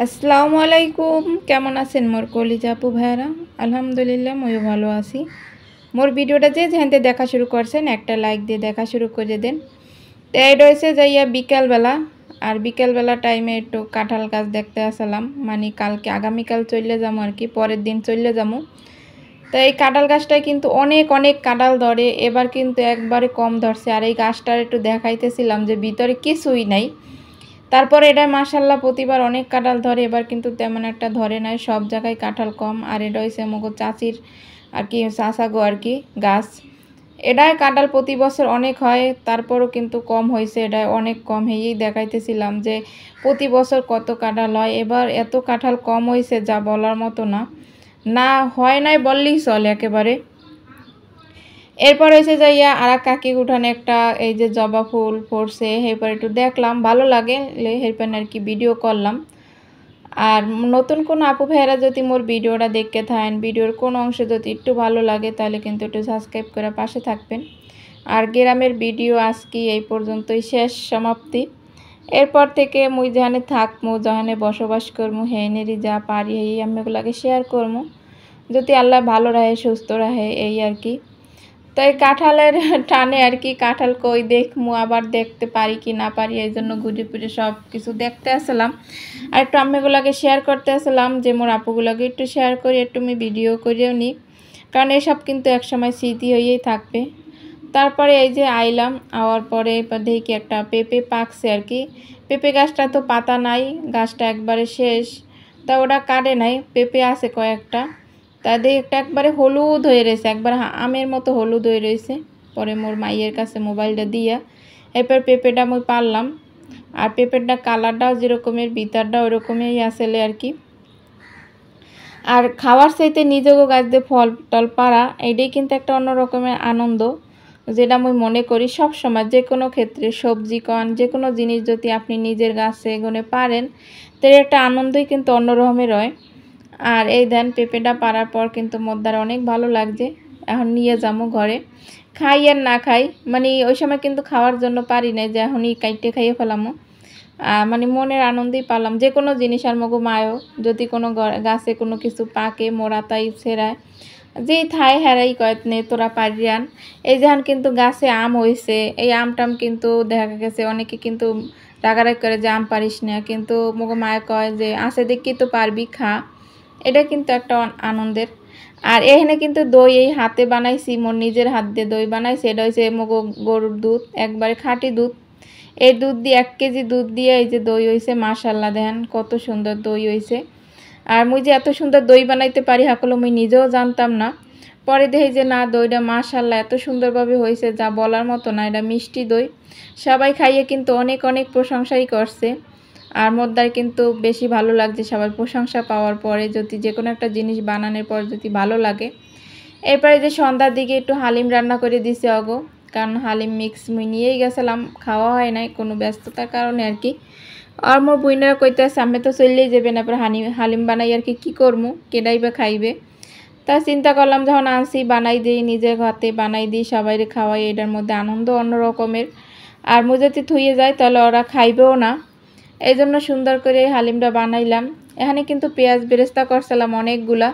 আসসালামু আলাইকুম, কেমন আছেন মোর কলিজা আপু ভাইয়ারা? আলহামদুলিল্লাহ ময়ও ভালো আছি। মোর ভিডিওটা যে যেখানে দেখা শুরু করছেন একটা লাইক দিয়ে দেখা শুরু করে দেন। তো এই রয়েছে যাইয়া বিকালবেলা, আর বিকালবেলা টাইমে একটু কাঁঠাল গাছ দেখতে আসলাম, মানে কালকে আগামীকাল চলে যাবো আর কি, পরের দিন চলে যাবো। তো এই কাঁঠাল গাছটায় কিন্তু অনেক অনেক কাঁঠাল ধরে, এবার কিন্তু একবারে কম ধরছে। আর এই গাছটার একটু দেখাইতেছিলাম যে ভিতরে কিছুই নাই, তারপরে এটা মাশাল্লাহ প্রতিবার অনেক কাঁঠাল ধরে, এবার কিন্তু তেমন একটা ধরে নাই, সব জায়গায় কাঁঠাল কম। আর এটা হয়েছে মগো চাচির আর কি, চাচাগো আর কি গাছ। এটাই কাঁঠাল প্রতি বছর অনেক হয়, তারপরও কিন্তু কম হয়েছে, এটা অনেক কম হয়েই দেখাইতেছিলাম যে প্রতি বছর কত কাঁঠাল হয়, এবার এত কাঁঠাল কম হয়েছে যা বলার মতো না, না হয় নাই বললেই চলে একেবারে। এরপর হয়েছে যাইয়া আর এক কাকি উঠানে একটা এই যে জবা ফুল পড়ছে, এরপর একটু দেখলাম ভালো লাগে, এরপর আর কি ভিডিও করলাম। আর নতুন কোনো আপু ভাইয়েরা যদি মোর ভিডিওটা দেখতে থাকেন, ভিডিওর কোন অংশে যদি একটু ভালো লাগে তাহলে কিন্তু একটু সাবস্ক্রাইব করে পাশে থাকবেন। আর গ্রামের ভিডিও আজকে এই পর্যন্তই শেষ সমাপ্তি। এরপর থেকে মুই যেখানে থাকবো, যেখানে বসবাস করবো, হেনেরই যা পারি এই আমি ওগুলাকে শেয়ার করবো, যদি আল্লাহ ভালো রাখে সুস্থ রাখে এই আর কি। তো এই কাঁঠালের টানে আর কি কাঁঠাল কই দেখমু, আবার দেখতে পারি কি না পারি, এই জন্য ঘুরে ফিরে সব কিছু দেখতে আসলাম। আর একটু আম্মিগুলোকে শেয়ার করতে আসলাম যে মোর আপুগুলোকে একটু শেয়ার করি, একটু আমি ভিডিও করেও নিই, কারণ এসব কিন্তু একসময় স্মৃতি হয়েই থাকবে। তারপরে এই যে আইলাম, আওয়ার পরে দেখি একটা পেঁপে পাকছে আর কি। পেঁপে গাছটা তো পাতা নাই, গাছটা একবারে শেষ, তা ওটা কাটে নাই, পেঁপে আছে কয়েকটা। তাদের একটা একবারে হলুদ হয়ে রয়েছে, একবার আমের মতো হলুদ হয়ে রয়েছে। পরে মোর মাইয়ের কাছে মোবাইলটা দিয়া এরপর পেঁপেটা আমি পারলাম। আর পেঁপেটা কালারটাও যেরকমের ভিতরটাও ওরকমই আসলে আর কি। আর খাওয়ার চাইতে নিজেও গাছ দিয়ে ফল টল পাড়া, এইটাই কিন্তু একটা অন্য রকমের আনন্দ, যেটা আমি মনে করি সব সময় যে কোনো ক্ষেত্রে, সবজি কন যে কোনো জিনিস যদি আপনি নিজের গাছে এগোনে পারেন, তার একটা আনন্দই কিন্তু অন্য রকমের হয়। আর এই দেন পেঁপেটা পাড়ার পর কিন্তু মোদ্দার অনেক ভালো লাগছে। এখন নিয়ে যাবো ঘরে, খাই আর না খাই, মানে ওই সময় কিন্তু খাওয়ার জন্য পারি না, যে এখনই কাইটে খাইয়ে ফেলামো। মানে মনের আনন্দেই পালাম যে কোনো জিনিস। আর মগো মায়ও যদি কোনো গাছে কোনো কিছু পাকে মোরা তাই ছেড়ায়, যেই থাই হেরাই কয়েক নে তোরা পারি আন। এই যেহান কিন্তু গাছে আম হয়েছে, এই আমটাম কিন্তু দেখা গেছে অনেকে কিন্তু রাগারাগ করে যে আম পারিস না, কিন্তু মগো মায়ে কয় যে আছে দেখি তো পারবি, খা। এটা কিন্তু একটা আনন্দের। আর এখানে কিন্তু দই এই হাতে বানাইছি, মোর নিজের হাত দিয়ে দই বানাইছি, এটা হচ্ছে মগো গরুর দুধ, একবারে খাঁটি দুধ। এই দুধ দিয়ে 1 কেজি দুধ দিয়ে এই যে দই হয়েছে, মাশাল্লাহ দেখেন কত সুন্দর দই হয়েছে। আর মুই যে এত সুন্দর দই বানাইতে পারি হাকলো মুই নিজেও জানতাম না। পরে দেখি যে না, দইটা মাশাল্লাহ এত সুন্দরভাবে হয়েছে যা বলার মতো না, এটা মিষ্টি দই। সবাই খাইয়ে কিন্তু অনেক অনেক প্রশংসাই করছে। আর মোদ্দার কিন্তু বেশি ভালো লাগছে সবার প্রশংসা পাওয়ার পরে, যদি যে কোনো একটা জিনিস বানানোর পর যদি ভালো লাগে। এরপরে যে সন্ধ্যার দিকে একটু হালিম রান্না করে দিছে অগো, কারণ হালিম মিক্স মুই নিয়েই গেছিলাম, খাওয়া হয় নাই কোনো ব্যস্ততার কারণে আর কি। আর মোর বুইনারা কইতেছে আমি তো চললেই যাবে না, পরে হালিম বানাই আর কি করবো, কেডাই বা খাইবে। তা চিন্তা করলাম যখন আনছি বানাই দিই, নিজের হাতে বানাই দিই, সবাইরে খাওয়াই, এটার মধ্যে আনন্দ অন্য রকমের। আর মুই যদি থুয়ে যায় তাহলে ওরা খাইবেও না, এই জন্য সুন্দর করে হালিমটা বানাইলাম। এখানে কিন্তু পেঁয়াজ বেরেস্তা করছিলাম অনেকগুলা,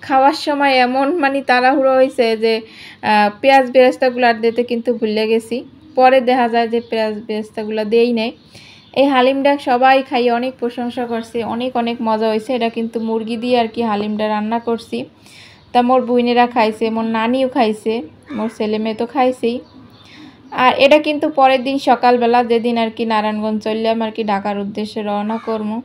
খাওয়ার সময় এমন মানে তাড়াহুড়ো হয়েছে যে পেঁয়াজ বেরেস্তাগুলো আর দিতে কিন্তু ভুলে গেছি, পরে দেখা যায় যে পেঁয়াজ বেরেস্তাগুলো দেই নেই। এই হালিমটা সবাই খাইয়ে অনেক প্রশংসা করছে, অনেক অনেক মজা হয়েছে। এটা কিন্তু মুরগি দিয়ে আর কি হালিমটা রান্না করছি। তা মোর বুইনেরা খাইছে, মোর নানিও খাইছে, মোর ছেলে মেয়ে তো খাইছেই। আর এটা কিন্তু পরের দিন সকালবেলা, যেদিন আর কি নারায়ণগঞ্জ চললাম আর কি ঢাকার উদ্দেশ্যে রওনা করবো।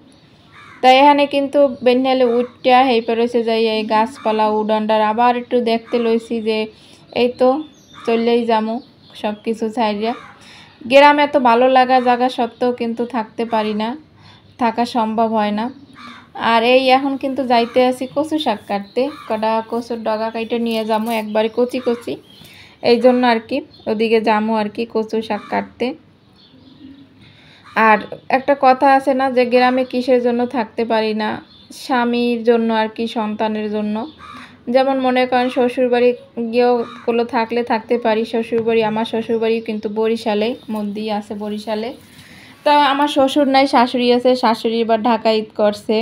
তাই এখানে কিন্তু বেন্যালে উঠটা হেইপে রয়েছে যাই এই গাছপালা উডানটার আবার একটু দেখতে লইছি যে এই তো চললেই যাবো সব কিছু ছাইড়িয়া। গ্রামে এত ভালো লাগা জায়গা সত্ত্বেও কিন্তু থাকতে পারি না, থাকা সম্ভব হয় না। আর এই এখন কিন্তু যাইতে আছি কচু শাক কাটতে, কটা কচুর ডগা কাইটে নিয়ে যাবো একবারে কচি কচি, এই জন্য আর কি ওদিকে যাবো আর কি কচু শাক কাটতে। আর একটা কথা আছে না যে গ্রামে কিসের জন্য থাকতে পারি না, স্বামীর জন্য আর কি, সন্তানের জন্য। যেমন মনে করেন শ্বশুরবাড়ি গিয়েও কোনো থাকলে থাকতে পারি, শ্বশুরবাড়ি আমার শ্বশুরবাড়ি কিন্তু বরিশালে, মধ্যেই আছে বরিশালে। তা আমার শ্বশুর নাই, শাশুড়ি আছে। শাশুড়ি এবার ঢাকা ঈদ করছে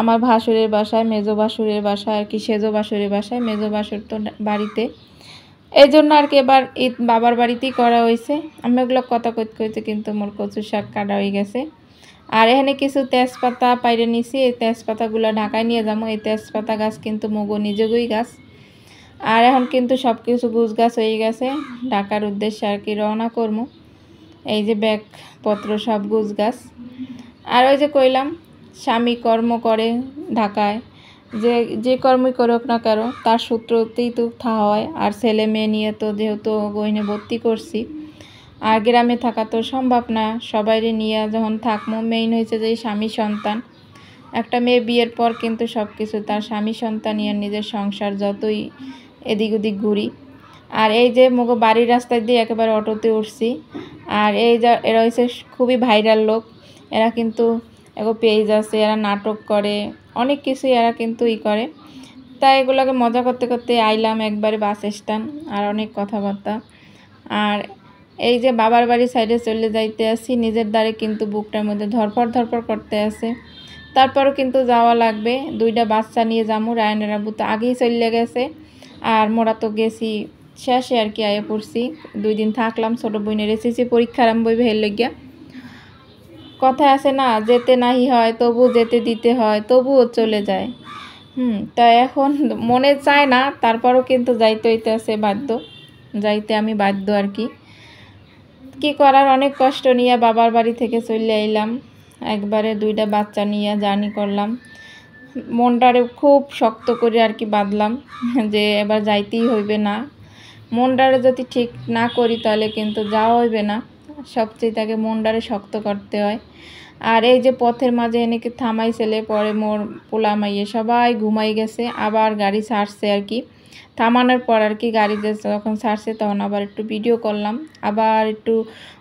আমার ভাসুরের বাসায়, মেজো ভাসুরের বাসায় আর কি, সেজো ভাসুরের বাসায়। মেজো ভাসুর তো বাড়িতে, এই জন্য আর কি এবার ঈদ বাবার বাড়িতেই করা হয়েছে। আমি ওগুলো কথা কইতে কইতে কিন্তু মোর কচু শাক কাটা হয়ে গেছে। আর এখানে কিছু তেজপাতা পাইরে নিছি, এই তেজপাতাগুলো ঢাকায় নিয়ে যাবো। এই তেজপাতা গাছ কিন্তু মগো নিজেগই গাছ। আর এখন কিন্তু সব কিছু গুছ গাছ হয়ে গেছে, ঢাকার উদ্দেশ্যে আর কি রওনা করবো। এই যে ব্যাগপত্র সব গুছ গাছ। আর ওই যে কইলাম স্বামী কর্ম করে ঢাকায়, যে কর্মই করুক না কেন তার সূত্রতেই তো থাকা হয়। আর ছেলে মেয়ে নিয়ে তো যেহেতু গইনে ভর্তি করছি, আর গ্রামে থাকা তো সম্ভব না সবাইরে নিয়ে যখন থাকবো। মেইন হয়েছে যে স্বামী সন্তান, একটা মেয়ে বিয়ের পর কিন্তু সব কিছু তার স্বামী সন্তান নিয়ে নিজের সংসার যতই এদিক ওদিক ঘুরি। আর এই যে মগো বাড়ির রাস্তায় দিয়ে একেবারে অটোতে উঠছি। আর এই যা এরা হচ্ছে খুবই ভাইরাল লোক, এরা কিন্তু এগো পেজ আছে, এরা নাটক করে, অনেক কিছু এরা কিন্তু করে। তাই এগুলোকে মজা করতে করতে আইলাম একবারে বাস স্ট্যান্ড, আর অনেক কথাবার্তা। আর এই যে বাবার বাড়ির সাইডে চলে যাইতে আসি, নিজের দ্বারে কিন্তু বুকটার মধ্যে ধরপড় করতে আছে। তারপরও কিন্তু যাওয়া লাগবে, দুইটা বাচ্চা নিয়ে যাবো। রায়নের আব্বু তো আগেই চলে গেছে, আর মোরা তো গেছি শেষে আর কি আয়ে পড়ছি। 2 দিন থাকলাম, ছোটো বোনের এসেছি পরীক্ষা আরম্ভ হইবে হের লইগা। কথা আছে না, যেতে নাহি হয় তবু যেতে দিতে হয়, তবুও চলে যায়। তা এখন মনে চায় না, তারপরও কিন্তু যাইতে হইতে আছে বাধ্য, যাইতে আমি বাধ্য আর কি করার। অনেক কষ্ট নিয়ে বাবার বাড়ি থেকে চলে আইলাম, একবারে 2টা বাচ্চা নিয়ে জার্নি করলাম। মনটারে খুব শক্ত করে আর কি বাঁধলাম যে এবার যাইতেই হইবে না। মনটারে যদি ঠিক না করি তাহলে কিন্তু যাওয়া হইবে না, সবচেয়ে তাকে মনটারে শক্ত করতে হয়। আর এই যে পথের মাঝে এনেকে থামাইছিলে, পরে মোর পোলা মাইয়ে সবাই ঘুমাই গেছে, আবার গাড়ি ছাড়ছে আর কি। থামানোর পর আর কি গাড়িতে যখন ছাড়ছে তখন আবার একটু ভিডিও করলাম। আবার একটু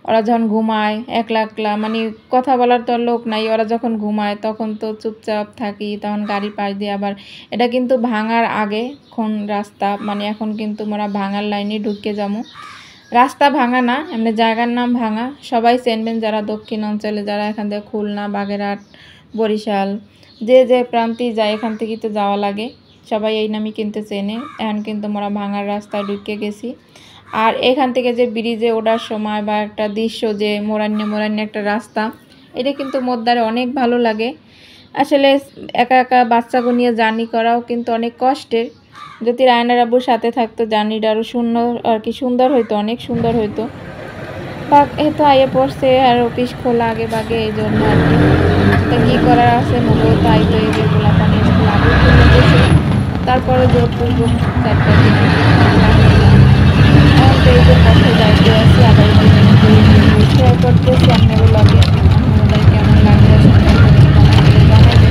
ওরা যখন ঘুমায় একলা একলা, মানে কথা বলার তো লোক নাই, ওরা যখন ঘুমায় তখন তো চুপচাপ থাকি, তখন গাড়ি পাশ দিয়ে আবার। এটা কিন্তু ভাঙার আগে কোন রাস্তা, মানে এখন কিন্তু মোরা ভাঙার লাইনে ঢুকে যাবো। রাস্তা ভাঙা না, এমনি জায়গার নাম ভাঙা। সবাই চেনবেন যারা দক্ষিণ অঞ্চলে, যারা এখান থেকে খুলনা, বাগেরহাট, বরিশাল, যে প্রান্তে যায় এখান থেকেই তো যাওয়া লাগে, সবাই এই নামই কিন্তু চেনে। এখন কিন্তু আমরা ভাঙার রাস্তায় ঢুকে গেছি। আর এখান থেকে যে ব্রিজে ওঠার সময় বা একটা দৃশ্য, যে মোরান্নে একটা রাস্তা, এটা কিন্তু মোদ্দারে অনেক ভালো লাগে। আসলে একা একা বাচ্চাকে নিয়ে জার্নি করাও কিন্তু অনেক কষ্টের। যদি রায়নার আব্বুর সাথে থাকতো জার্নিটা আরও সুন্দর হইতো, অনেক সুন্দর হইতো। বা এতো আইয়ে পড়ছে আর অফিস খোলা আগে বাগে, এই জন্য আর কি। তা কী করার আছে, মগেও তো আইতো, এই যে খোলা পানি স্কুল আগে খুলে গেছে, তারপরে জোরপূর্বক 4টা দিন এখন তো এই যে পথে যাইতে আসি। আবার শেয়ার করতেছি আপনাদের লগে, আপনাদের কেমন লাগে জানাবেন।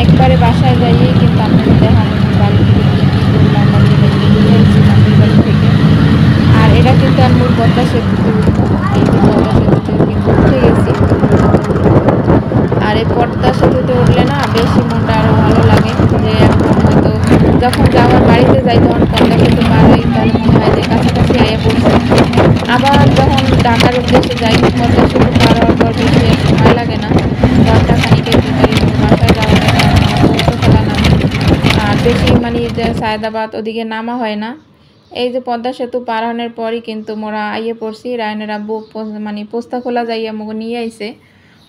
একবারে বাসায় যাইয়ে কিন্তু আপনাদের দেখানো বাড়ি থেকে কী কী করলাম, বাড়ি থেকে। আর এটা কিন্তু আমি পদ্মা সেতুতে উঠবো, এই যে পদ্মা সেতুতে কিন্তু উঠে গেছি। আর এই পদ্মা সেতুতে উঠলে না বেশি মনটা আরও ভালো লাগে, যে এখন হয়তো যখন যাওয়ার বাড়িতে যাই তখন পদ্মা সেতু পার হই, তাহলে মনে হয় যে কাছাকাছি আয়া পড়ছি। আবার যখন ঢাকার উদ্দেশ্যে যাই, পদ্মা সেতু পার হওয়ার পর বেশি সময় লাগে না, ঘন্টা খানিকের ভিতরে বাসায় যাওয়া যায়। পোস্তখোলা নামে, আর বেশি মানে যে সায়দাবাদ ওদিকে নামা হয় না। এই যে পদ্মা সেতু পার হওয়ার পরই কিন্তু মোরা আইয়ে পড়ছি। রায়নের আব্বু মানে পোস্তাখোলা যাইয়া মগো নিয়ে আইছে,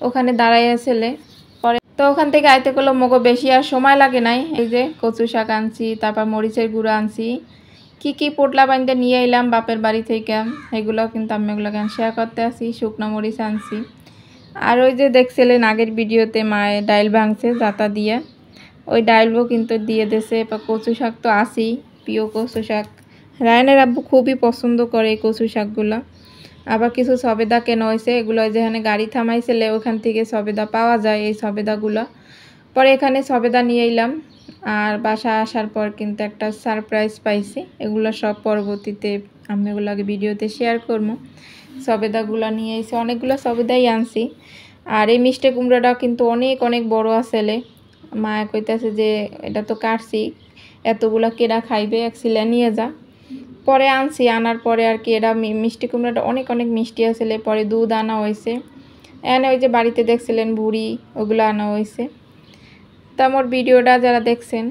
ওখানে দাঁড়াইয়া ছেলে। পরে তো ওখান থেকে আইতে করলো মগো বেশি আর সময় লাগে নাই। এই যে কচু শাক আনছি, তারপর মরিচের গুঁড়ো আনছি, কি পোটলা বানিয়ে নিয়ে এলাম বাপের বাড়ি থেকে, এগুলো কিন্তু আমি এগুলোকে শেয়ার করতে আসি। শুকনো মরিচ আনছি। আর ওই যে দেখছিলেন আগের ভিডিওতে মায়ে ডাইল ভাঙছে জাতা দিয়ে, ওই ডাইলও কিন্তু দিয়ে দিয়েছে। কচু শাক তো আসি, প্রিয় কচু শাক, রায়নের আব্বু খুবই পছন্দ করে এই কচু শাকগুলো। আবার কিছু সবেদা কেনা হয়েছে, এগুলো যেখানে গাড়ি থামাইছিলে ওখান থেকে সবেদা পাওয়া যায়, এই সবেদাগুলো। পরে এখানে সবেদা নিয়ে এলাম। আর বাসা আসার পর কিন্তু একটা সারপ্রাইজ পাইছি, এগুলো সব পরবর্তীতে আমি এগুলোকে ভিডিওতে শেয়ার করবো। সবেদাগুলো নিয়ে এসে অনেকগুলো সবেদাই আনছি। আর এই মিষ্টি কুমড়াটাও কিন্তু অনেক বড় আসলে, মা কইতাছে যে এটা তো কাটছি, এতগুলো কেডা খাইবে, এক সিলা নিয়ে যা। পরে আনছি, আনার পরে আর কি এটা মিষ্টি কুমড়াটা অনেক মিষ্টি আসলে। পরে দুধ আনা হয়েছে, এনে ওই যে বাড়িতে দেখছিলেন বুড়ি ওগুলো আনা হয়েছে। তা মোর ভিডিওটা যারা দেখছেন